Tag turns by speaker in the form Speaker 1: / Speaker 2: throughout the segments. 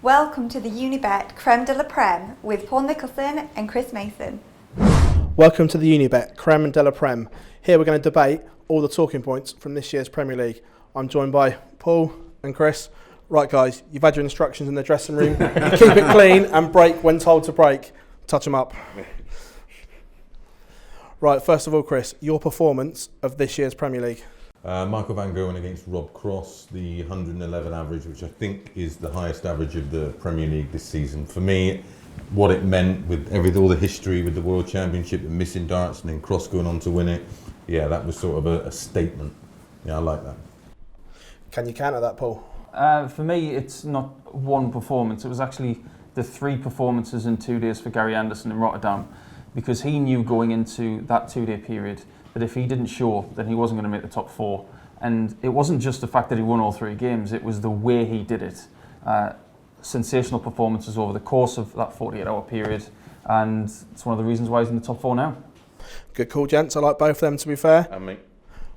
Speaker 1: Welcome to the Unibet Creme de la Prem with Paul Nicholson and Chris Mason.
Speaker 2: Welcome to the Unibet Creme de la Prem. Here we're going to debate all the talking points from this year's Premier League. I'm joined by Paul and Chris. Right guys, you've had your instructions in the dressing room. You keep it clean and break when told to break. Touch them up. Right, first of all Chris, your performance of this year's Premier League.
Speaker 3: Michael van Gerwen against Rob Cross, the 111 average, which I think is the highest average of the Premier League this season. For me, what it meant with all the history with the World Championship and missing darts and then Cross going on to win it, yeah, that was sort of a statement. Yeah, I like that.
Speaker 2: Can you counter that, Paul?
Speaker 4: For me, it's not one performance. It was actually the 3 performances in 2 days for Gary Anderson in Rotterdam, because he knew going into that 2-day period that if he didn't show, then he wasn't going to make the top 4. And it wasn't just the fact that he won all 3 games, it was the way he did it. Sensational performances over the course of that 48-hour period, and it's one of the reasons why he's in the top 4 now.
Speaker 2: Good call, gents. I like both of them, to be fair.
Speaker 3: And me.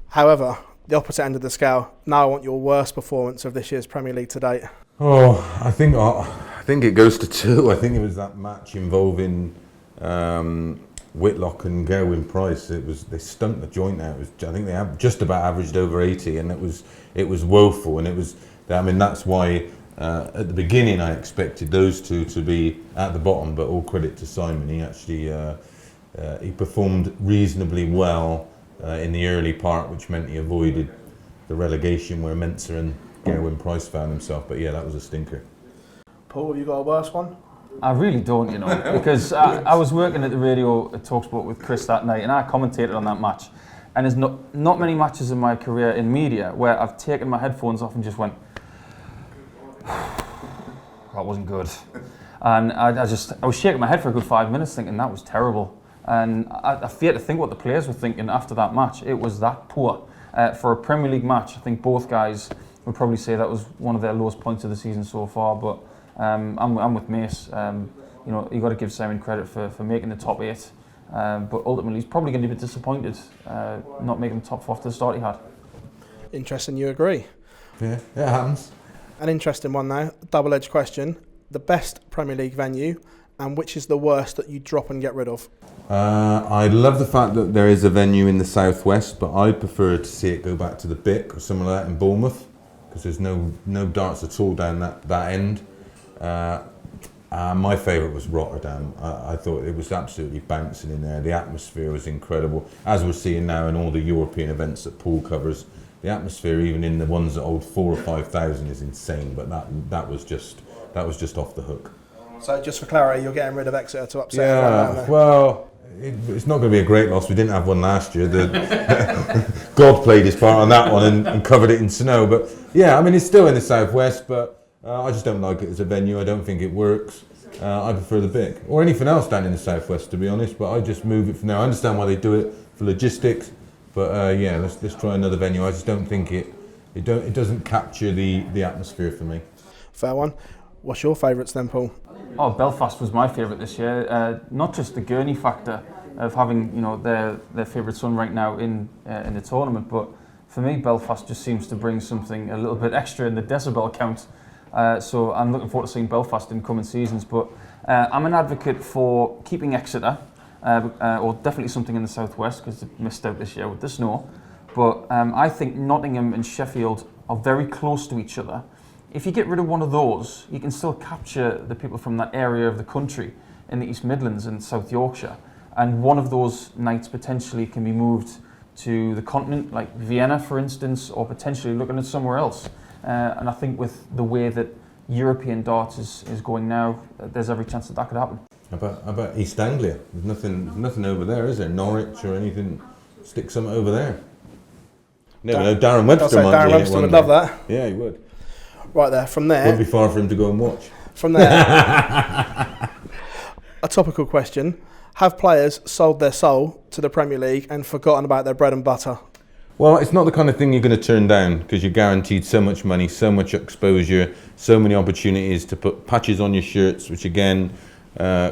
Speaker 2: However, the opposite end of the scale, now I want your worst performance of this year's Premier League to date.
Speaker 3: Oh, I think it goes to 2. I think it was that match involving Whitlock and Gerwyn Price. They stumped the joint out. I think they just about averaged over 80, and it was woeful. And that's why at the beginning I expected those 2 to be at the bottom. But all credit to Simon. He actually he performed reasonably well in the early part, which meant he avoided the relegation where Mensah and Gerwyn Price found himself. But yeah, that was a stinker.
Speaker 2: Paul, have you got a worse one?
Speaker 4: I really don't, because I was working at the radio at TalkSport with Chris that night, and I commentated on that match. And there's not many matches in my career in media where I've taken my headphones off and just went, that wasn't good. And I was shaking my head for a good 5 minutes thinking that was terrible. And I fear to think what the players were thinking after that match. It was that poor. For a Premier League match, I think both guys would probably say that was one of their lowest points of the season so far. But I'm with Mace. You got to give Simon credit for making the top 8. But ultimately, he's probably going to be disappointed not making the top 4 after the start he had.
Speaker 2: Interesting, you agree?
Speaker 3: Yeah, it happens.
Speaker 2: An interesting one now, double-edged question. The best Premier League venue, and which is the worst that you drop and get rid of?
Speaker 3: I love the fact that there is a venue in the southwest, but I prefer to see it go back to the BIC or something like that in Bournemouth, because there's no darts at all down that end. My favourite was Rotterdam. I thought it was absolutely bouncing in there. The atmosphere was incredible, as we're seeing now in all the European events that Paul covers. The atmosphere, even in the ones that hold 4,000 or 5,000, is insane. But that was just off the hook.
Speaker 2: So just for clarity, you're getting rid of Exeter to upset
Speaker 3: everyone.
Speaker 2: Yeah,
Speaker 3: well, it's not going to be a great loss. We didn't have one last year. God played his part on that one and covered it in snow. But yeah, it's still in the southwest, but I just don't like it as a venue. I don't think it works. I prefer the BIC or anything else down in the southwest, to be honest. But I just move it from there. I understand why they do it for logistics, but yeah, let's try another venue. I just don't think it doesn't capture the atmosphere for me.
Speaker 2: Fair one. What's your favourites then, Paul?
Speaker 4: Oh, Belfast was my favourite this year. Not just the gurney factor of having their favourite son right now in the tournament, but for me Belfast just seems to bring something a little bit extra in the decibel count. So I'm looking forward to seeing Belfast in coming seasons. But I'm an advocate for keeping Exeter, or definitely something in the southwest because they missed out this year with the snow. But I think Nottingham and Sheffield are very close to each other. If you get rid of one of those, you can still capture the people from that area of the country in the East Midlands and South Yorkshire. And one of those nights potentially can be moved to the continent, like Vienna, for instance, or potentially looking at somewhere else. And I think with the way that European darts is going now, there's every chance that could happen.
Speaker 3: How about East Anglia? There's nothing over there, is there? Norwich or anything? Stick something over there. Never know. Darren Webster might
Speaker 2: Darren Webster would love that.
Speaker 3: Yeah, he would.
Speaker 2: Right there, from there.
Speaker 3: Wouldn't be far for him to go and watch.
Speaker 2: From there, a topical question. Have players sold their soul to the Premier League and forgotten about their bread and butter?
Speaker 3: Well, it's not the kind of thing you're going to turn down because you're guaranteed so much money, so much exposure, so many opportunities to put patches on your shirts, which again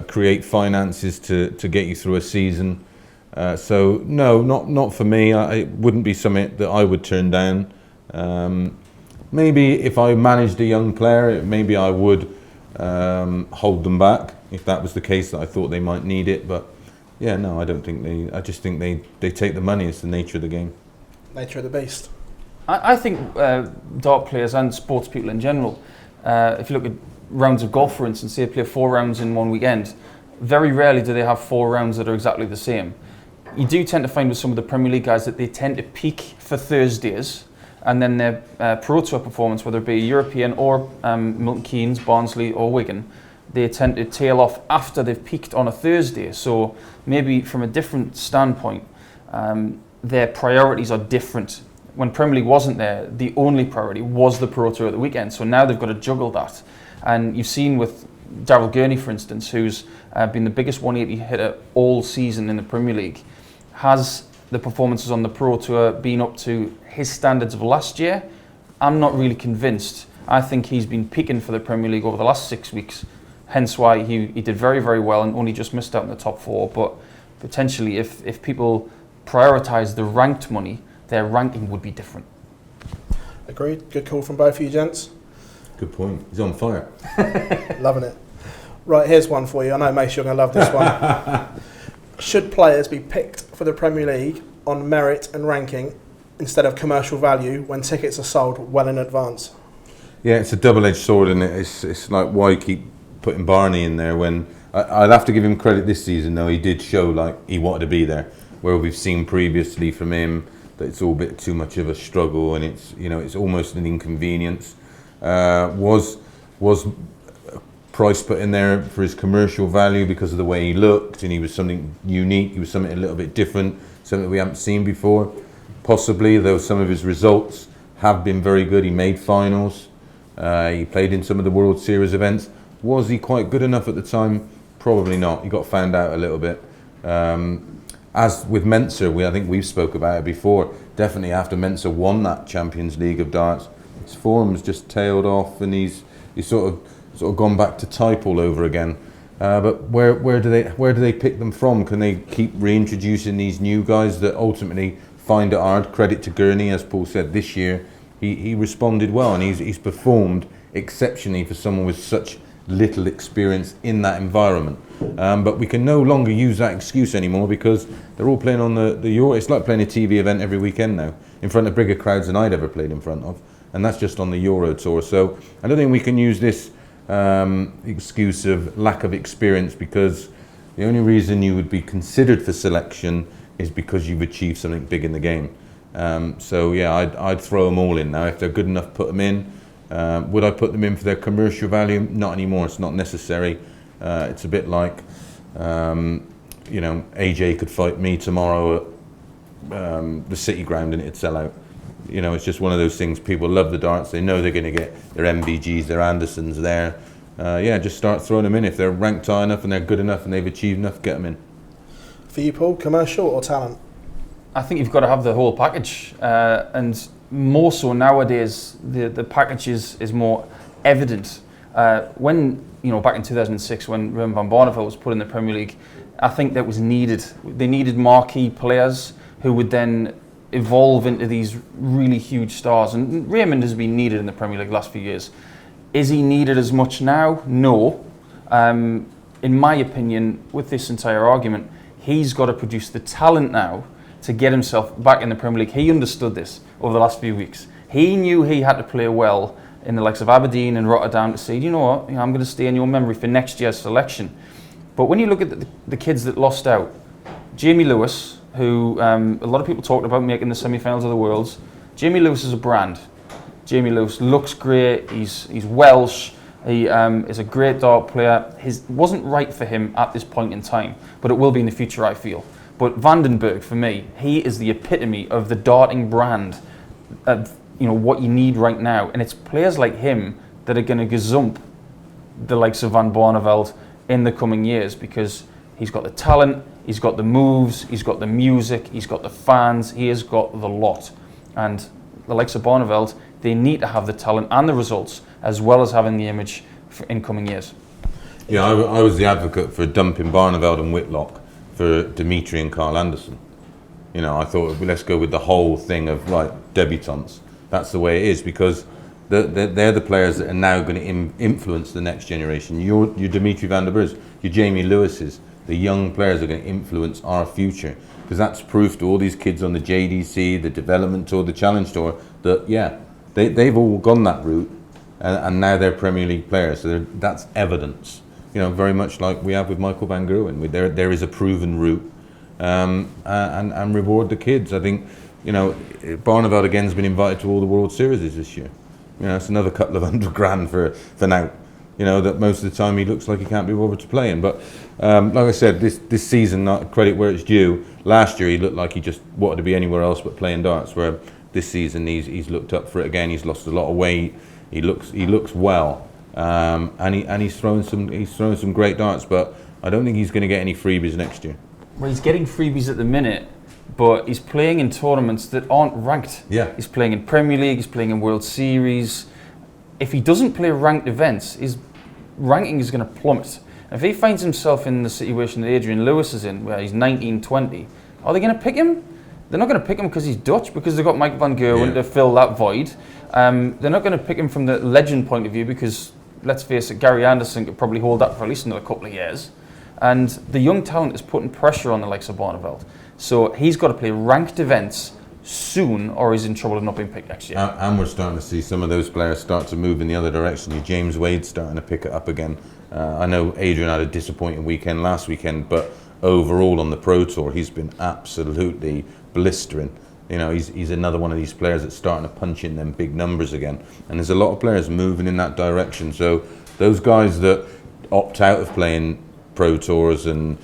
Speaker 3: create finances to get you through a season. So no, not for me. It wouldn't be something that I would turn down. Maybe if I managed a young player, maybe I would hold them back if that was the case, that I thought they might need it. But yeah, no, I don't think I just think they take the money. It's the nature of the game.
Speaker 2: Nature of the beast.
Speaker 4: I think dart players and sports people in general, if you look at rounds of golf, for instance, they play 4 rounds in one weekend. Very rarely do they have 4 rounds that are exactly the same. You do tend to find with some of the Premier League guys that they tend to peak for Thursdays, and then their Pro Tour performance, whether it be European or Milton Keynes, Barnsley or Wigan, they tend to tail off after they've peaked on a Thursday. So maybe from a different standpoint, their priorities are different. When Premier League wasn't there, the only priority was the Pro Tour at the weekend. So now they've got to juggle that. And you've seen with Daryl Gurney, for instance, who's been the biggest 180 hitter all season in the Premier League, has the performances on the Pro Tour been up to his standards of last year? I'm not really convinced. I think he's been peaking for the Premier League over the last 6 weeks, hence why he did very, very well and only just missed out in the top 4. But potentially, if people prioritise the ranked money, their ranking would be different.
Speaker 2: Agreed. Good call from both of you gents.
Speaker 3: Good point. He's on fire.
Speaker 2: Loving it. Right, here's one for you. I know, Mace, you're going to love this one. Should players be picked for the Premier League on merit and ranking instead of commercial value when tickets are sold well in advance?
Speaker 3: Yeah, it's a double-edged sword, and it's like, why keep putting Barney in there when I'd have to give him credit this season, though. He did show like he wanted to be there, where we've seen previously from him that it's all a bit too much of a struggle, and it's almost an inconvenience. Was Price put in there for his commercial value because of the way he looked, and he was something unique, he was something a little bit different, something we haven't seen before. Possibly, though some of his results have been very good. He made finals, he played in some of the World Series events. Was he quite good enough at the time? Probably not. He got found out a little bit. As with Mensah, I think we've spoke about it before, definitely after Mensah won that Champions League of darts, his form's just tailed off, and he's sort of gone back to type all over again. But where do they pick them from? Can they keep reintroducing these new guys that ultimately find it hard? Credit to Gurney, as Paul said, this year he responded well, and he's performed exceptionally for someone with such little experience in that environment. But we can no longer use that excuse anymore, because they're all playing on the Euro. It's like playing a TV event every weekend now, in front of bigger crowds than I'd ever played in front of, and that's just on the Euro Tour. So I don't think we can use this excuse of lack of experience, because the only reason you would be considered for selection is because you've achieved something big in the game. So yeah, I'd throw them all in now. If they're good enough, put them in. Would I put them in for their commercial value? Not anymore. It's not necessary. It's a bit like, AJ could fight me tomorrow at the City Ground and it'd sell out. It's just one of those things. People love the darts. They know they're going to get their MVGs, their Andersons there. Just start throwing them in. If they're ranked high enough and they're good enough and they've achieved enough, get them in.
Speaker 2: For you, Paul, commercial or talent?
Speaker 4: I think you've got to have the whole package, and more so nowadays, the package is more evident. When back in 2006, when Gerwyn van Barneveld was put in the Premier League, I think that was needed. They needed marquee players who would then evolve into these really huge stars. And Raymond has been needed in the Premier League the last few years. Is he needed as much now? No. In my opinion, with this entire argument, he's got to produce the talent now to get himself back in the Premier League. He understood this over the last few weeks. He knew he had to play well in the likes of Aberdeen and Rotterdam to say, you know what, I'm going to stay in your memory for next year's selection. But when you look at the kids that lost out, Jamie Lewis, who a lot of people talked about making the semi-finals of the Worlds. Jamie Lewis is a brand. Jamie Lewis looks great. He's Welsh. He is a great dart player. It wasn't right for him at this point in time, but it will be in the future, I feel. But Vandenberg, for me, he is the epitome of the darting brand of what you need right now. And it's players like him that are going to gazump the likes of Van Barneveld in the coming years, because he's got the talent, he's got the moves, he's got the music, he's got the fans, he has got the lot. And the likes of Barneveld, they need to have the talent and the results, as well as having the image for incoming years.
Speaker 3: Yeah, I was the advocate for dumping Barneveld and Whitlock for Dimitri and Carl Anderson. I thought, let's go with the whole thing of debutantes. That's the way it is, because They're the players that are now going to influence the next generation. Your Dimitri van der Burs, your Jamie Lewises, the young players are going to influence our future, because that's proof to all these kids on the JDC, the Development Tour, the Challenge Tour, that they've all gone that route, and now they're Premier League players. So that's evidence. Very much like we have with Michael van Gerwen. There is a proven route, and reward the kids. I think, Barneveld again has been invited to all the World Series this year. It's another couple of $100,000 for now. That most of the time he looks like he can't be bothered to play in. But like I said, this season, not credit where it's due. Last year he looked like he just wanted to be anywhere else but playing darts. Where this season he's looked up for it again. He's lost a lot of weight. He looks well, and he's throwing some great darts. But I don't think he's going to get any freebies next year.
Speaker 4: Well, he's getting freebies at the minute, but he's playing in tournaments that aren't ranked.
Speaker 3: Yeah.
Speaker 4: He's playing in Premier League, he's playing in World Series. If he doesn't play ranked events, his ranking is going to plummet. If he finds himself in the situation that Adrian Lewis is in, where he's 19, 20, are they going to pick him? They're not going to pick him because he's Dutch, because they've got Mike van Gerwen to fill that void. They're not going to pick him from the legend point of view, because, let's face it, Gary Anderson could probably hold that for at least another couple of years. And the young talent is putting pressure on the likes of Barneveld. So he's got to play ranked events soon, or he's in trouble of not being picked next year.
Speaker 3: And we're starting to see some of those players start to move in the other direction. Your James Wade's starting to pick it up again. I know Adrian had a disappointing weekend last weekend, but overall on the Pro Tour, he's been absolutely blistering. He's another one of these players that's starting to punch in them big numbers again. And there's a lot of players moving in that direction. So those guys that opt out of playing Pro Tours and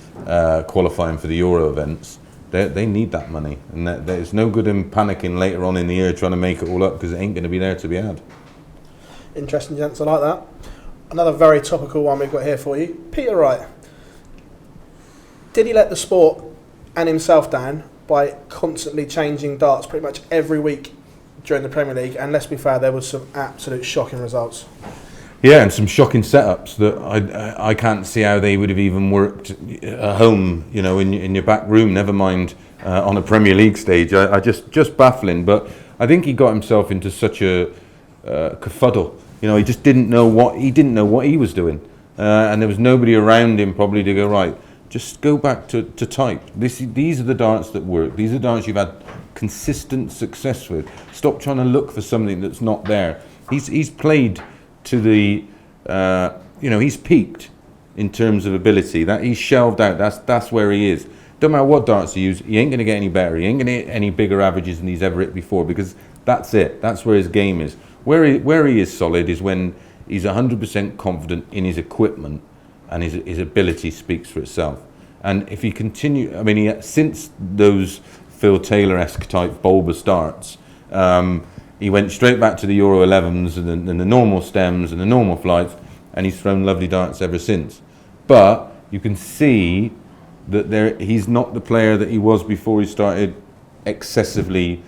Speaker 3: qualifying for the Euro events, they need that money, and there's no good in panicking later on in the year trying to make it all up, because it ain't going to be there to be had.
Speaker 2: Interesting, gents. I like that. Another very topical one we've got here for you. Peter Wright. Did he let the sport and himself down by constantly changing darts pretty much every week during the Premier League? And let's be fair, there was some absolute shocking results.
Speaker 3: Yeah, and some shocking setups that I can't see how they would have even worked at home, in your back room, never mind on a Premier League stage. I just baffling. But I think he got himself into such a kerfuddle. He just didn't know what he was doing, and there was nobody around him probably to go, right, just go back to type. These are the darts that work. These are darts you've had consistent success with. Stop trying to look for something that's not there. He's played to the, he's peaked in terms of ability. That he's shelved out. That's where he is. Don't matter what darts he uses, he ain't going to get any better. He ain't going to hit any bigger averages than he's ever hit before, because that's it. That's where his game is. Where he is solid is when he's 100% confident in his equipment, and his ability speaks for itself. And if he continue, since those Phil Taylor-esque type bulbous darts, he went straight back to the Euro 11s and the normal stems and the normal flights, and he's thrown lovely darts ever since. But you can see that he's not the player that he was before he started excessively,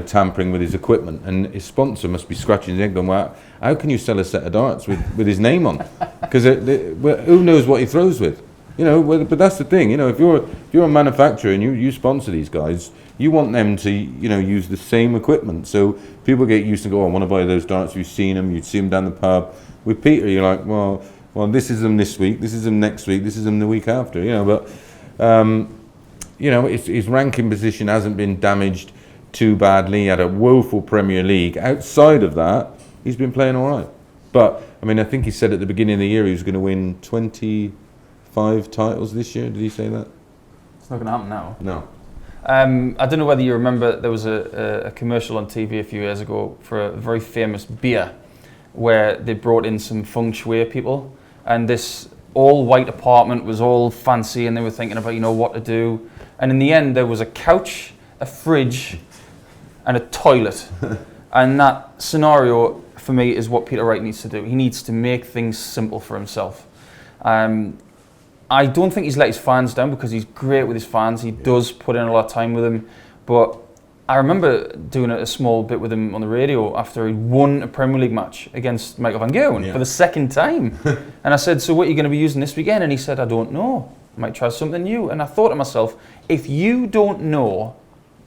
Speaker 3: tampering with his equipment. And his sponsor must be scratching his head going, well, how can you sell a set of darts with his name on? Because who knows what he throws with? But that's the thing. If you're a manufacturer and you sponsor these guys, you want them to use the same equipment. So people get used to go, I want to buy those darts. You've seen them. You'd see them down the pub. With Peter, you're like, well, this is them this week. This is them next week. This is them the week after. But his ranking position hasn't been damaged too badly. He had a woeful Premier League. Outside of that, he's been playing all right. But I think he said at the beginning of the year he was going to win 25 titles this year. Did he say that?
Speaker 4: It's not going to happen now.
Speaker 3: No.
Speaker 4: I don't know whether you remember, there was a commercial on TV a few years ago for a very famous beer where they brought in some feng shui people, and this all white apartment was all fancy, and they were thinking about what to do, and in the end there was a couch, a fridge and a toilet. And that scenario for me is what Peter Wright needs to do. He needs to make things simple for himself. I don't think he's let his fans down, because he's great with his fans. He does put in a lot of time with them. But I remember doing a small bit with him on the radio after he won a Premier League match against Michael van Gerwen for the second time. And I said, so what are you going to be using this weekend? And he said, I don't know. I might try something new. And I thought to myself, if you don't know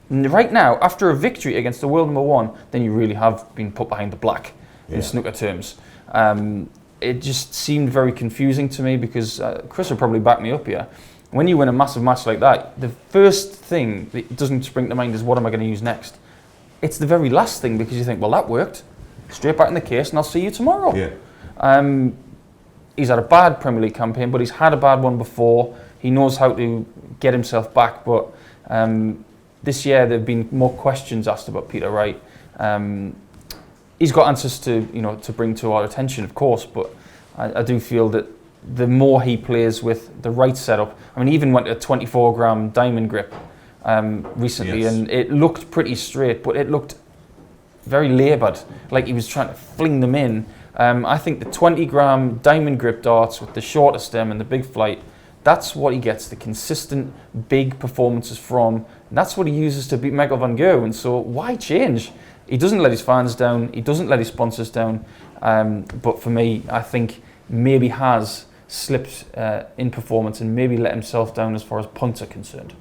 Speaker 4: right now, after a victory against the world number one, then you really have been put behind the black. in snooker terms. It just seemed very confusing to me because Chris will probably back me up here. When you win a massive match like that, the first thing that doesn't spring to mind is what am I going to use next? It's the very last thing because you think, well, that worked. Straight back in the case and I'll see you tomorrow.
Speaker 3: Yeah.
Speaker 4: He's had a bad Premier League campaign, but he's had a bad one before. He knows how to get himself back, but this year there have been more questions asked about Peter Wright. He's got answers to bring to our attention, of course, but I do feel that the more he plays with the right setup, I mean, he even went to a 24-gram diamond grip recently, and it looked pretty straight, but it looked very laboured, like he was trying to fling them in. I think the 20-gram diamond grip darts with the shorter stem and the big flight, that's what he gets the consistent big performances from. And that's what he uses to beat Michael van Gerwen. So why change? He doesn't let his fans down. He doesn't let his sponsors down. But for me, I think maybe has slipped in performance and maybe let himself down as far as points are concerned.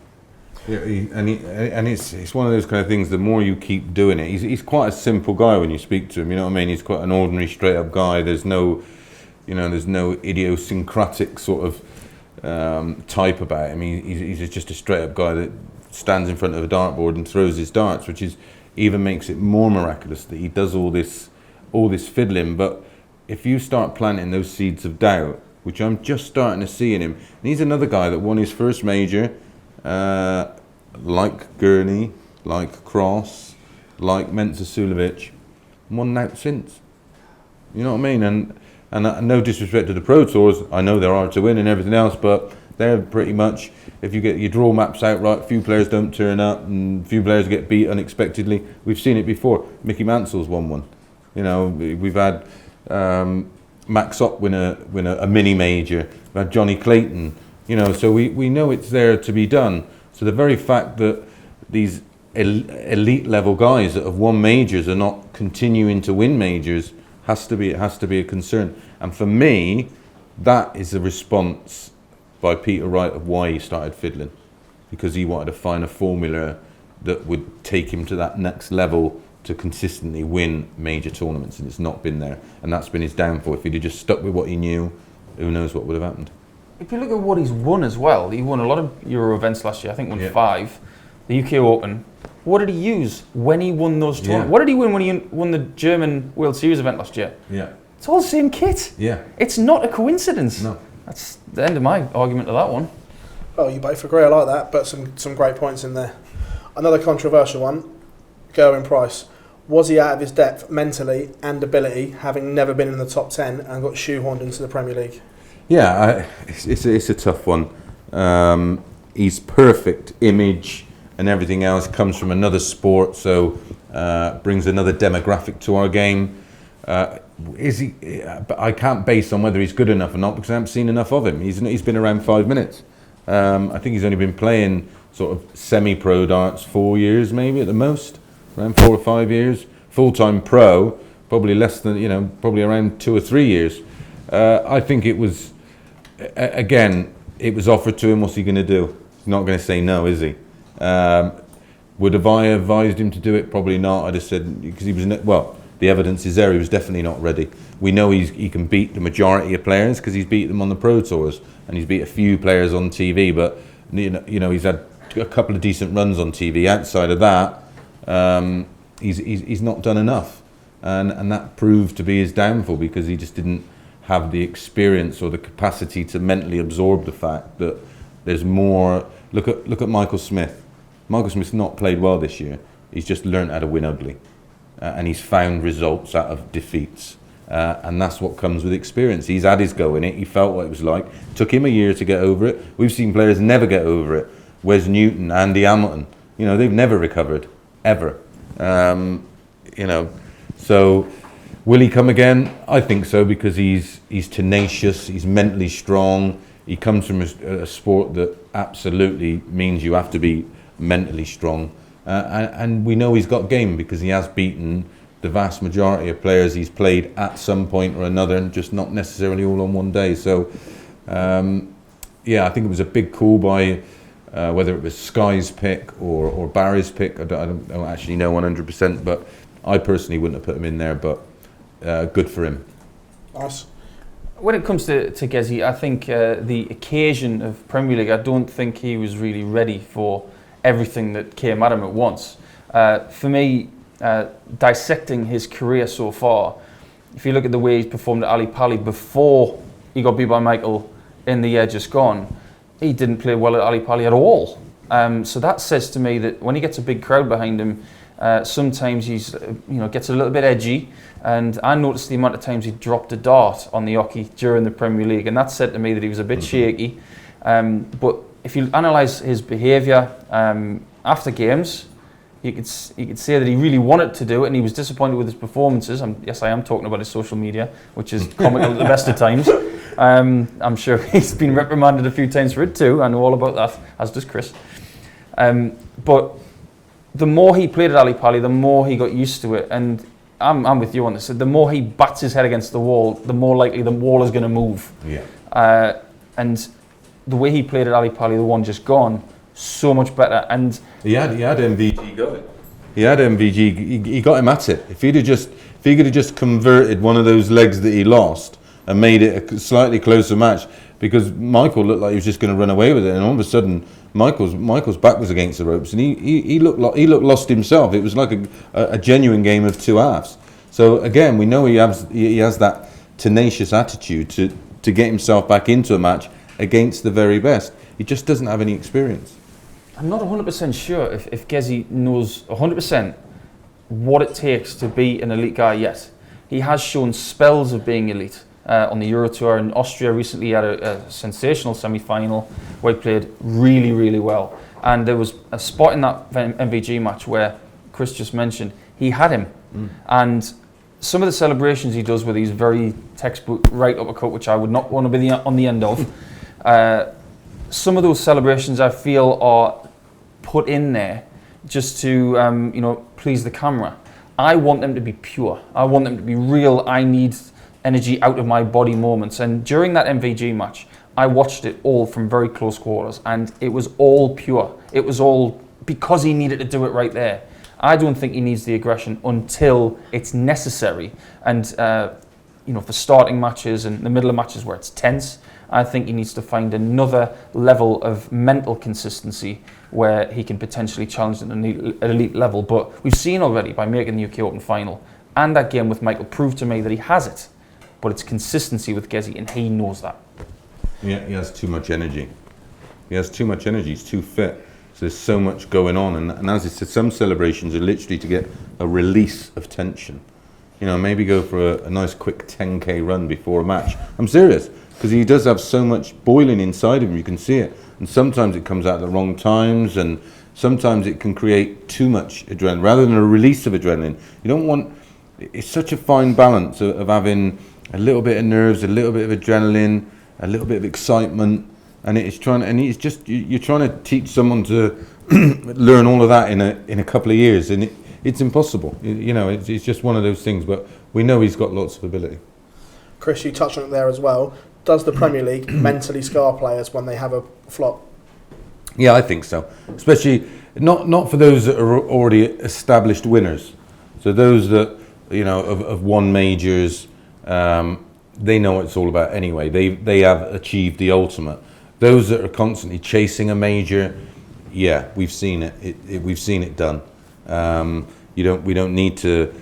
Speaker 3: Yeah, it's one of those kind of things. The more you keep doing it, he's quite a simple guy when you speak to him. You know what I mean? He's quite an ordinary, straight up guy. There's no idiosyncratic sort of type about him. He's just a straight up guy that stands in front of a dartboard and throws his darts, which is even makes it more miraculous that he does all this fiddling. But if you start planting those seeds of doubt, which I'm just starting to see in him, and he's another guy that won his first major, like Gurney, like Cross, like Mensa Sulovic, won out since. You know what I mean? And no disrespect to the Pro Tours, I know they're hard to win and everything else, but they're pretty much, if you get your draw maps out right, few players don't turn up and few players get beat unexpectedly. We've seen it before. Mickey Mansell's won one. You know, we've had Max Ott win a mini major. We've had Johnny Clayton. You know, so we know it's there to be done. So the very fact that these elite level guys that have won majors are not continuing to win majors has to be a concern. And for me, that is a response by Peter Wright of why he started fiddling, because he wanted to find a formula that would take him to that next level to consistently win major tournaments, and it's not been there, and that's been his downfall. If he'd have just stuck with what he knew, who knows what would have happened.
Speaker 4: If you look at what he's won as well, he won a lot of Euro events last year. I think won 5, the UK Open. What did he use when he won those tournaments? What did he win when he won the German World Series event last year? It's all the same kit. It's not a coincidence.
Speaker 3: No.
Speaker 4: That's the end of my argument to that one.
Speaker 2: Oh, you both agree, I like that, but some great points in there. Another controversial one, Gerwyn Price. Was he out of his depth mentally and ability, having never been in the top 10 and got shoehorned into the Premier League?
Speaker 3: Yeah, it's a tough one. His perfect image and everything else comes from another sport, so brings another demographic to our game. But I can't base on whether he's good enough or not because I haven't seen enough of him. He's been around 5 minutes. I think he's only been playing sort of semi-pro darts 4 years maybe at the most, around 4 or 5 years. Full-time pro, probably less than, probably around 2 or 3 years. I think it was, again, it was offered to him. What's he going to do? He's not going to say no, is he? Would have I advised him to do it? Probably not. I'd have said, because he was, the evidence is there. He was definitely not ready. We know he can beat the majority of players because he's beat them on the Pro Tours and he's beat a few players on TV. But he's had a couple of decent runs on TV. Outside of that, he's not done enough, and that proved to be his downfall because he just didn't have the experience or the capacity to mentally absorb the fact that there's more. Look at Michael Smith. Michael Smith's not played well this year. He's just learned how to win ugly. And he's found results out of defeats. And that's what comes with experience. He's had his go in it. He felt what it was like. Took him a year to get over it. We've seen players never get over it. Wes Newton, Andy Hamilton. They've never recovered, ever. So will he come again? I think so, because he's tenacious. He's mentally strong. He comes from a sport that absolutely means you have to be mentally strong. And we know he's got game because he has beaten the vast majority of players he's played at some point or another, and just not necessarily all on one day. So, I think it was a big call by whether it was Sky's pick or Barry's pick. I don't actually know 100%, but I personally wouldn't have put him in there. But good for him.
Speaker 2: Nice.
Speaker 4: When it comes to Gezi, I think the occasion of Premier League, I don't think he was really ready for everything that came at him at once. For me, dissecting his career so far, if you look at the way he's performed at Ali Pali before he got beat by Michael in the year just gone, he didn't play well at Ali Pali at all. So that says to me that when he gets a big crowd behind him, sometimes he's gets a little bit edgy, and I noticed the amount of times he dropped a dart on the hockey during the Premier League, and that said to me that he was a bit shaky. But if you analyse his behaviour after games, you could say that he really wanted to do it, and he was disappointed with his performances. Yes, I am talking about his social media, which is comical at the best of times. I'm sure he's been reprimanded a few times for it too. I know all about that, as does Chris. But the more he played at Ali Pali, the more he got used to it. And I'm with you on this. The more he bats his head against the wall, the more likely the wall is going to move.
Speaker 3: Yeah.
Speaker 4: And the way he played at Ali Pali, the one just gone, so much better. And
Speaker 3: he had MVG going. He had MVG. He got him at it. If he could have just converted one of those legs that he lost and made it a slightly closer match, because Michael looked like he was just going to run away with it, and all of a sudden Michael's back was against the ropes, and he looked lost himself. It was like a genuine game of two halves. So again, we know he has that tenacious attitude to get himself back into a match against the very best. He just doesn't have any experience.
Speaker 4: I'm not 100% sure if Gezi knows 100% what it takes to be an elite guy yet. He has shown spells of being elite. On the Euro Tour in Austria recently, he had a sensational semi-final where he played really, really well. And there was a spot in that MVG match where Chris just mentioned, he had him. And some of the celebrations he does with these very textbook right uppercut, which I would not want to be on the end of, some of those celebrations I feel are put in there just to please the camera. I want them to be pure. I want them to be real. I need energy out of my body moments. And during that MVG match, I watched it all from very close quarters, and it was all pure. It was all because he needed to do it right there. I don't think he needs the aggression until it's necessary. And for starting matches and the middle of matches where it's tense, I think he needs to find another level of mental consistency where he can potentially challenge at an elite level. But we've seen already by making the UK Open final and that game with Michael proved to me that he has it. But it's consistency with Gezi, and he knows that.
Speaker 3: Yeah, he has too much energy. He's too fit. So there's so much going on. And as I said, some celebrations are literally to get a release of tension. Maybe go for a nice quick 10k run before a match. I'm serious, because he does have so much boiling inside of him, you can see it. And sometimes it comes out at the wrong times, and sometimes it can create too much adrenaline. Rather than a release of adrenaline, you don't want... It's such a fine balance of having a little bit of nerves, a little bit of adrenaline, a little bit of excitement, and you're trying to teach someone to learn all of that in a couple of years, and it's impossible. It's just one of those things. But we know he's got lots of ability.
Speaker 2: Chris, you touched on it there as well. Does the Premier League mentally scar players when they have a flop?
Speaker 3: Yeah, I think so. Especially not for those that are already established winners. So those that have won majors. They know what it's all about anyway. They have achieved the ultimate. Those that are constantly chasing a major, yeah, we've seen it. We've seen it done. We don't need to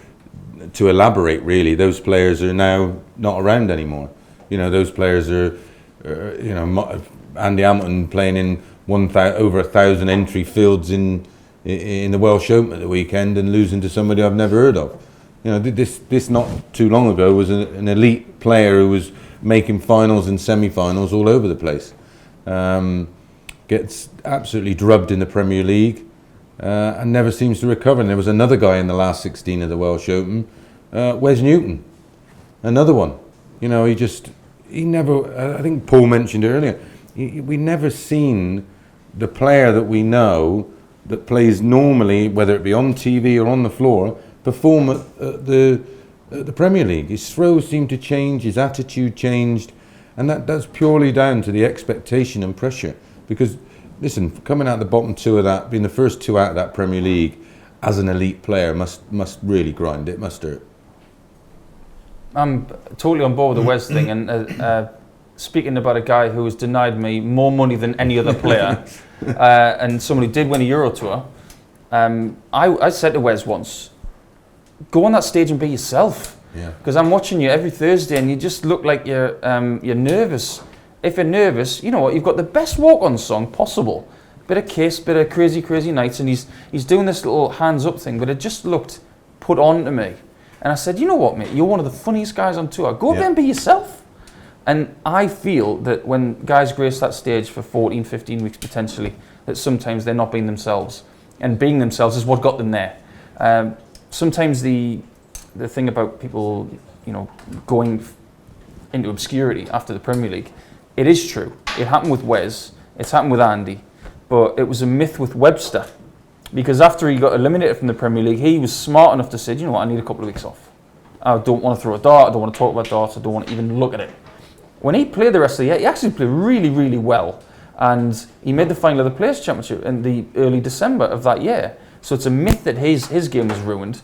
Speaker 3: elaborate really. Those players are now not around anymore. Those players are Andy Hamilton playing in over 1,000 entry fields in the Welsh Open at the weekend and losing to somebody I've never heard of. This not too long ago was an elite player who was making finals and semi-finals all over the place. Gets absolutely drubbed in the Premier League and never seems to recover. And there was another guy in the last 16 of the Welsh Open, Wes Newton, another one. He never, I think Paul mentioned it earlier, we never seen the player that we know that plays normally, whether it be on TV or on the floor, perform at the Premier League. His throws seemed to change, his attitude changed, and that's purely down to the expectation and pressure. Because, listen, coming out the bottom two of that, being the first two out of that Premier League as an elite player must really grind. It must hurt.
Speaker 4: I'm totally on board with the Wes thing, and speaking about a guy who has denied me more money than any other player, and someone who did win a Euro Tour, I said to Wes once, go on that stage and be yourself. Because I'm watching you every Thursday and you just look like you're nervous. If you're nervous, you know what, you've got the best walk-on song possible. Bit of Kiss, bit of Crazy Crazy Nights, and he's doing this little hands-up thing, but it just looked put on to me. And I said, you know what, mate, you're one of the funniest guys on tour. Go there and be yourself. And I feel that when guys grace that stage for 14, 15 weeks potentially, that sometimes they're not being themselves. And being themselves is what got them there. Sometimes the thing about people, you know, going into obscurity after the Premier League, it is true. It happened with Wes, it's happened with Andy, but it was a myth with Webster. Because after he got eliminated from the Premier League, he was smart enough to say, you know what, I need a couple of weeks off. I don't want to throw a dart, I don't want to talk about darts, I don't want to even look at it. When he played the rest of the year, he actually played really, really well. And he made the final of the Players' Championship in the early December of that year. So it's a myth that his game was ruined.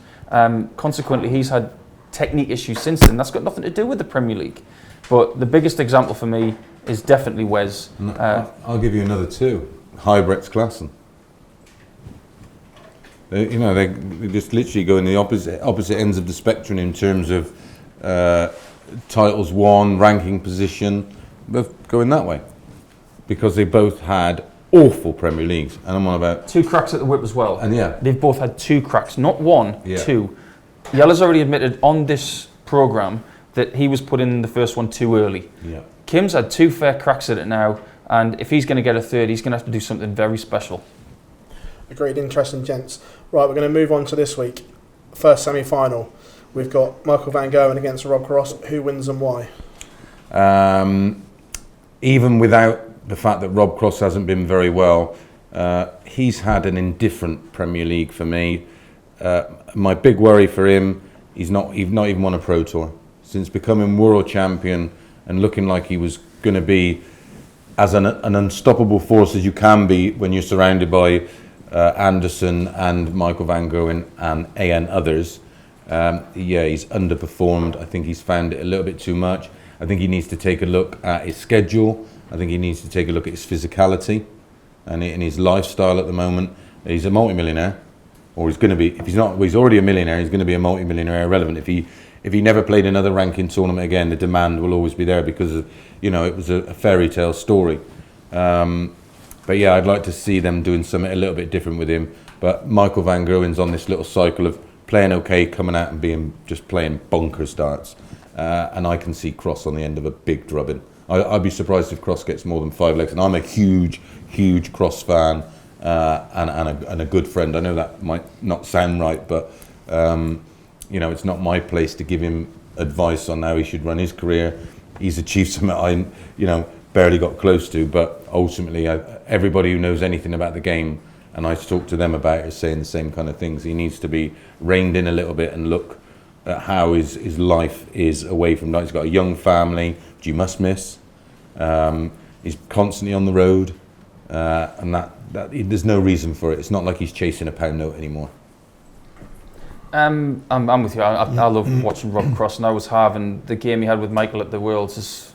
Speaker 4: Consequently, he's had technique issues since then. That's got nothing to do with the Premier League. But the biggest example for me is definitely Wes.
Speaker 3: I'll give you another two. Hybrex Klassen. They just literally go in the opposite ends of the spectrum in terms of titles won, ranking position, both going that way. Because they both had awful Premier Leagues, and I'm on about
Speaker 4: 2 cracks at the whip as well.
Speaker 3: And
Speaker 4: they've both had 2 cracks, not 1, 2. Yellow's already admitted on this programme that he was put in the first one too early. Kim's had 2 fair cracks at it now, and if he's going to get a third, he's going to have to do something very special.
Speaker 2: Agreed, interesting, gents. Right, we're going to move on to this week. First semi-final. We've got Michael van Gerwen against Rob Cross. Who wins and why?
Speaker 3: Even without the fact that Rob Cross hasn't been very well, he's had an indifferent Premier League for me. My big worry for him, he's not even won a Pro Tour. Since becoming world champion and looking like he was going to be as an unstoppable force as you can be when you're surrounded by Anderson and Michael van Gerwen and others, he's underperformed. I think he's found it a little bit too much. I think he needs to take a look at his schedule. I think he needs to take a look at his physicality and his lifestyle at the moment. He's a multi-millionaire, or he's going to be. If he's not, well, he's already a millionaire. He's going to be a multi-millionaire irrelevant. If he never played another ranking tournament again, the demand will always be there because it was a fairy tale story. But yeah, I'd like to see them doing something a little bit different with him. But Michael van Gerwen's on this little cycle of playing okay, coming out and just playing bonkers darts. And I can see Cross on the end of a big drubbing. I'd be surprised if Cross gets more than 5 legs. And I'm a huge, huge Cross fan and a good friend. I know that might not sound right, but it's not my place to give him advice on how he should run his career. He's achieved something I barely got close to, but ultimately everybody who knows anything about the game, and I talk to them about it, is saying the same kind of things. He needs to be reined in a little bit and look at how his life is away from that. He's got a young family, which you must miss. He's constantly on the road, and that there's no reason for it. It's not like he's chasing a pound note anymore.
Speaker 4: I'm with you. I love watching Rob Cross, and I was having the game he had with Michael at the Worlds is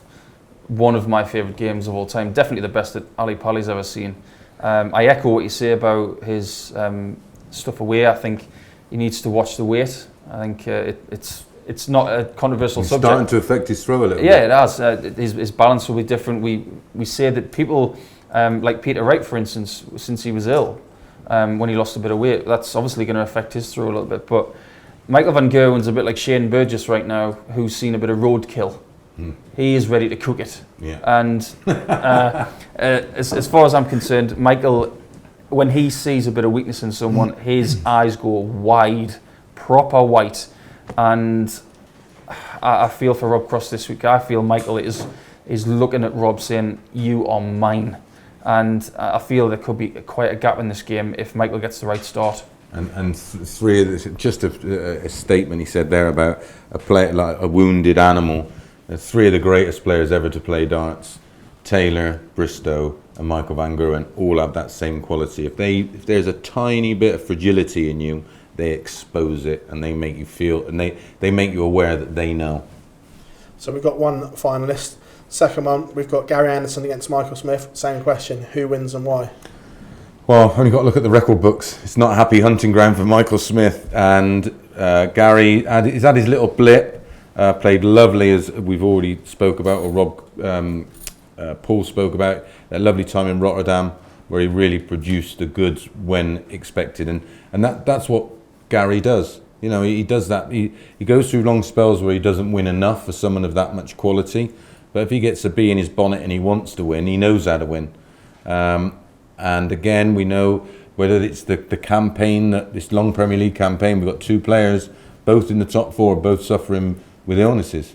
Speaker 4: one of my favourite games of all time. Definitely the best that Ali Pali's ever seen. I echo what you say about his stuff away. I think he needs to watch the weight. I think it's not a controversial subject.
Speaker 3: It's starting to affect his throw a little bit.
Speaker 4: Yeah, it has. His balance will be different. We say that people like Peter Wright, for instance, since he was ill, when he lost a bit of weight, that's obviously going to affect his throw a little bit. But Michael van Gerwen's a bit like Shane Burgess right now, who's seen a bit of roadkill. He is ready to cook it.
Speaker 3: Yeah.
Speaker 4: And as far as I'm concerned, Michael, when he sees a bit of weakness in someone, his eyes go wide, proper white. And I feel for Rob Cross this week. I feel Michael is looking at Rob saying, "You are mine." And I feel there could be quite a gap in this game if Michael gets the right start.
Speaker 3: And three of this, just a statement he said there about a player like a wounded animal. 3 of the greatest players ever to play darts, Taylor, Bristow and Michael van Gerwen, all have that same quality. If there's a tiny bit of fragility in you, they expose it and they make you feel, and they make you aware that they know.
Speaker 2: So we've got one finalist. Second one, we've got Gary Anderson against Michael Smith. Same question, who wins and why?
Speaker 3: Well, only got to look at the record books. It's not a happy hunting ground for Michael Smith, and Gary, he's had his little blip, played lovely, as we've already spoke about, or Paul spoke about, a lovely time in Rotterdam where he really produced the goods when expected, and that's what Gary does. You know, he does that. He goes through long spells where he doesn't win enough for someone of that much quality, but if he gets a bee in his bonnet and he wants to win, he knows how to win. And again, we know whether it's the campaign, this long Premier League campaign, we've got 2 players, both in the top 4, both suffering with illnesses.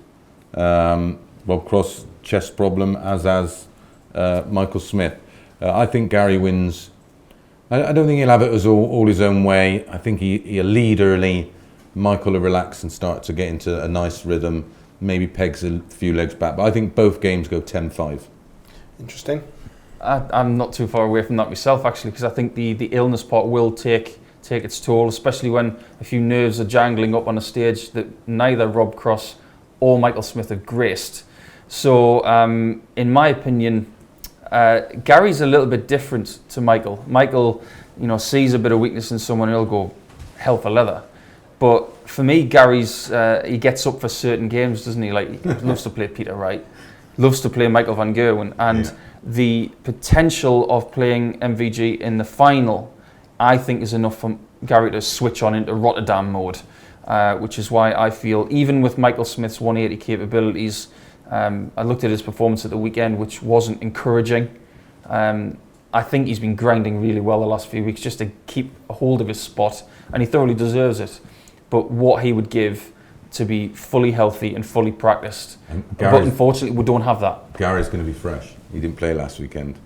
Speaker 3: Rob Cross, chest problem, as Michael Smith. I think Gary wins. I don't think he'll have it as all his own way. I think he'll lead early. Michael will relax and start to get into a nice rhythm, maybe pegs a few legs back. But I think both games go 10-5.
Speaker 2: Interesting.
Speaker 4: I'm not too far away from that myself, actually, because I think the illness part will take its toll, especially when a few nerves are jangling up on a stage that neither Rob Cross or Michael Smith have graced. So, in my opinion, Gary's a little bit different to Michael. Michael, sees a bit of weakness in someone, he'll go hell for leather. But for me, Gary's he gets up for certain games, doesn't he? Like, he loves to play Peter Wright, loves to play Michael van Gerwen, and the potential of playing MVG in the final, I think, is enough for Gary to switch on into Rotterdam mode, which is why I feel, even with Michael Smith's 180 capabilities, I looked at his performance at the weekend, which wasn't encouraging. I think he's been grinding really well the last few weeks just to keep a hold of his spot, and he thoroughly deserves it. But what he would give to be fully healthy and fully practiced. But unfortunately, we don't have that.
Speaker 3: Gary's going to be fresh. He didn't play last weekend,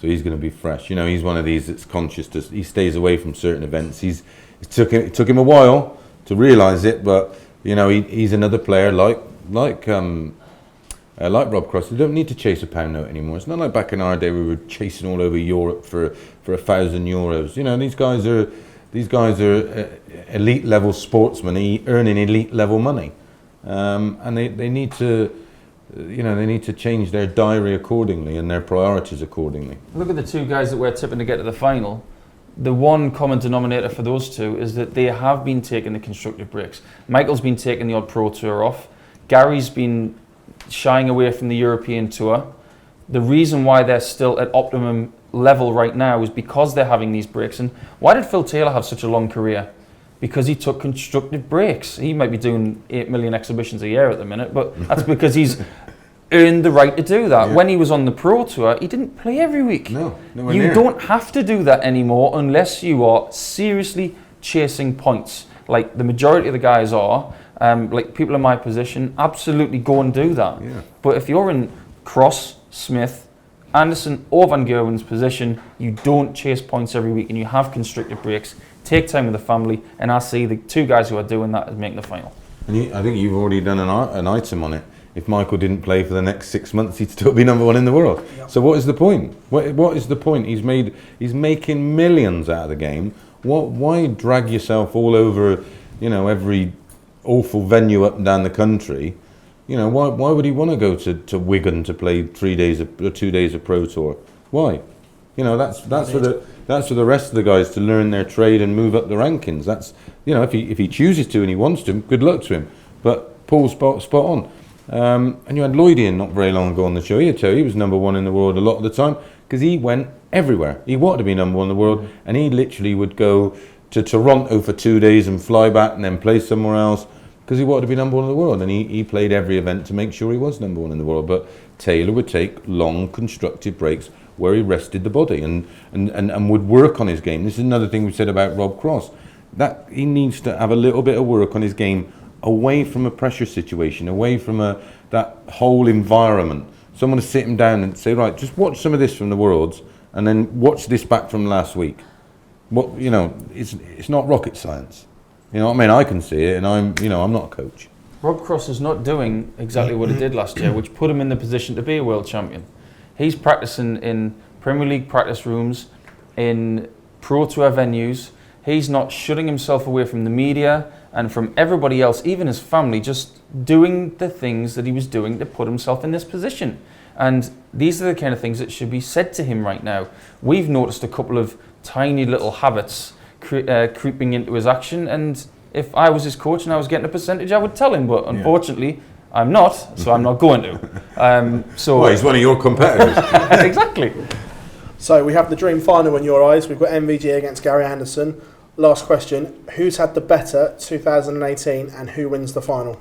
Speaker 3: so he's going to be fresh. He's one of these that's conscious. He stays away from certain events. It took him a while to realise it, but he's another player like Rob Cross. They don't need to chase a pound note anymore. It's not like back in our day we were chasing all over Europe for €1,000. These guys are elite level sportsmen earning elite level money, and they need to. They need to change their diary accordingly and their priorities accordingly.
Speaker 4: Look at the 2 guys that we're tipping to get to the final. The one common denominator for those 2 is that they have been taking the constructive breaks. Michael's been taking the odd Pro Tour off. Gary's been shying away from the European Tour. The reason why they're still at optimum level right now is because they're having these breaks. And why did Phil Taylor have such a long career? Because he took constructive breaks. He might be doing 8 million exhibitions a year at the minute, but that's because he's earned the right to do that. Yeah. When he was on the Pro Tour, he didn't play every week.
Speaker 3: No,
Speaker 4: you don't have to do that anymore unless you are seriously chasing points, like the majority of the guys are. Like people in my position, absolutely go and do that.
Speaker 3: Yeah.
Speaker 4: But if you're in Cross, Smith, Anderson or Van Gerwen's position, you don't chase points every week and you have constructive breaks. Take time with the family, and I see the 2 guys who are doing that as making the final.
Speaker 3: And I think you've already done an item on it. If Michael didn't play for the next 6 months, he'd still be number 1 in the world. Yep. So what is the point? What is the point? He's making millions out of the game. Why drag yourself all over, every awful venue up and down the country? Why would he want to go to Wigan to play 2 days of Pro Tour? Why? That's for the rest of the guys to learn their trade and move up the rankings. That's if he chooses to and he wants to, good luck to him. But Paul's spot on. And you had Lloyd in not very long ago on the show. He'd tell you he was number 1 in the world a lot of the time because he went everywhere. He wanted to be number 1 in the world, and he literally would go to Toronto for 2 days and fly back and then play somewhere else because he wanted to be number 1 in the world, and he played every event to make sure he was number 1 in the world. But Taylor would take long constructive breaks where he rested the body and would work on his game. This is another thing we said about Rob Cross, that he needs to have a little bit of work on his game away from a pressure situation, away from that whole environment. Someone to sit him down and say, right, just watch some of this from the Worlds and then watch this back from last week. It's not rocket science. I can see it, and I'm not a coach.
Speaker 4: Rob Cross is not doing exactly what he did last year, which put him in the position to be a world champion. He's practicing in Premier League practice rooms, in Pro Tour venues. He's not shutting himself away from the media and from everybody else, even his family, just doing the things that he was doing to put himself in this position. And these are the kind of things that should be said to him right now. We've noticed a couple of tiny little habits creeping into his action, and if I was his coach and I was getting a percentage, I would tell him, but unfortunately I'm not, so I'm not going to.
Speaker 3: Well, he's one of your competitors.
Speaker 4: Exactly.
Speaker 2: So we have the dream final in your eyes. We've got MVG against Gary Anderson. Last question, who's had the better 2018 and who wins the final?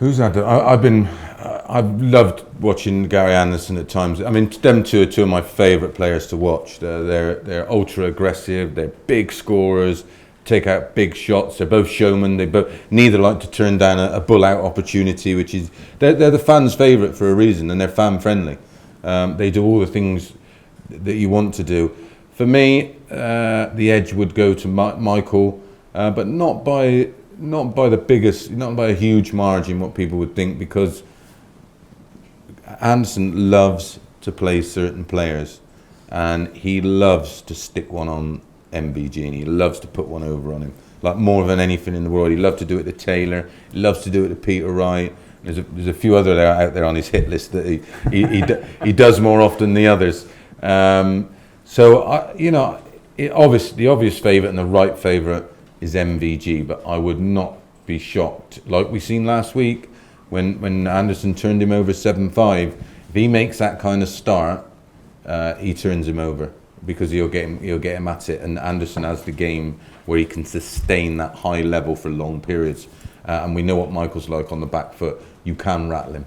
Speaker 3: Who's had it? I've loved watching Gary Anderson at times. I mean, them two are two of my favourite players to watch. They're ultra aggressive. They're big scorers. Take out big shots. They're both showmen. Neither like to turn down a bull out opportunity, which is they're the fans' favourite for a reason, and they're fan friendly. They do all the things that you want to do. For me, the edge would go to Michael, but not by a huge margin, what people would think, because Anderson loves to play certain players, and he loves to stick one on MVG, and he loves to put one over on him, like more than anything in the world. He loves to do it to Taylor, he loves to do it to Peter Wright. There's a few other out there on his hit list that he does more often than the others. The obvious favourite and the right favourite is MVG, but I would not be shocked, like we seen last week when Anderson turned him over 7-5. If he makes that kind of start, he turns him over, because he'll get him at it, and Anderson has the game where he can sustain that high level for long periods, and we know what Michael's like on the back foot. You can rattle him.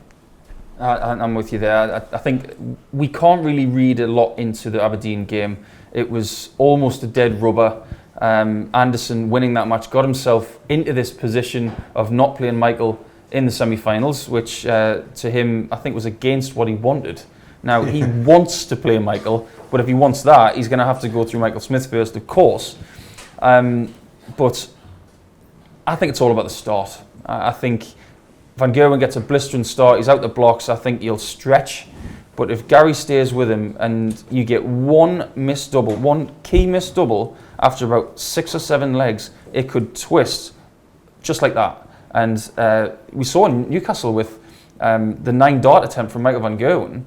Speaker 4: I'm with you there. I think we can't really read a lot into the Aberdeen game. It was almost a dead rubber. Anderson winning that match got himself into this position of not playing Michael in the semi-finals, which to him I think was against what he wanted. Now he wants to play Michael, but if he wants that, he's going to have to go through Michael Smith first, of course. But I think it's all about the start. I think Van Gerwen gets a blistering start, he's out the blocks, I think he'll stretch. But if Gary stays with him and you get one key missed double after about 6 or 7 legs, it could twist just like that. And we saw in Newcastle with the 9 dart attempt from Michael Van Gerwen,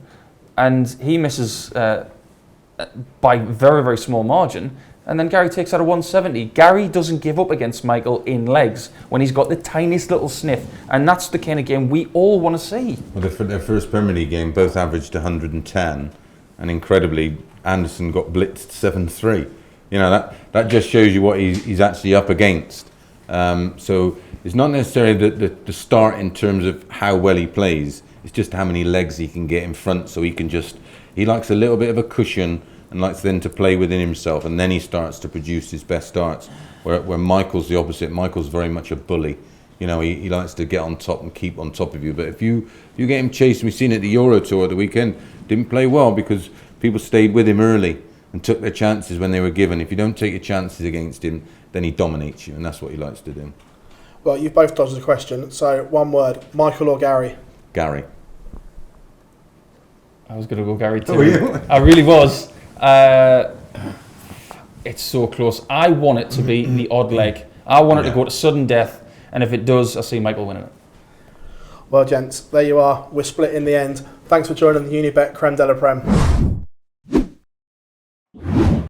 Speaker 4: and he misses by very, very small margin. And then Gary takes out a 170. Gary doesn't give up against Michael in legs when he's got the tiniest little sniff. And that's the kind of game we all want to see.
Speaker 3: Well, their first Premier League game, both averaged 110. And incredibly, Anderson got blitzed 7-3. You know, that just shows you what he's actually up against. So it's not necessarily the start in terms of how well he plays. It's just how many legs he can get in front. So he likes a little bit of a cushion, and likes then to play within himself, and then he starts to produce his best darts. Where Michael's the opposite. Michael's very much a bully. You know, he likes to get on top and keep on top of you. But if you get him chased, we've seen it at the Euro Tour at the weekend, didn't play well because people stayed with him early and took their chances when they were given. If you don't take your chances against him, then he dominates you, and that's what he likes to do.
Speaker 2: Well, you've both dodged the question, so one word, Michael or Gary?
Speaker 3: Gary.
Speaker 4: I was going to go Gary too.
Speaker 3: Oh, yeah.
Speaker 4: I really was. It's so close. I want it to be the odd leg. I want it to go to sudden death, and if it does, I see Michael winning it.
Speaker 2: Well, gents, there you are. We're split in the end. Thanks for joining the Unibet Creme de la Prem.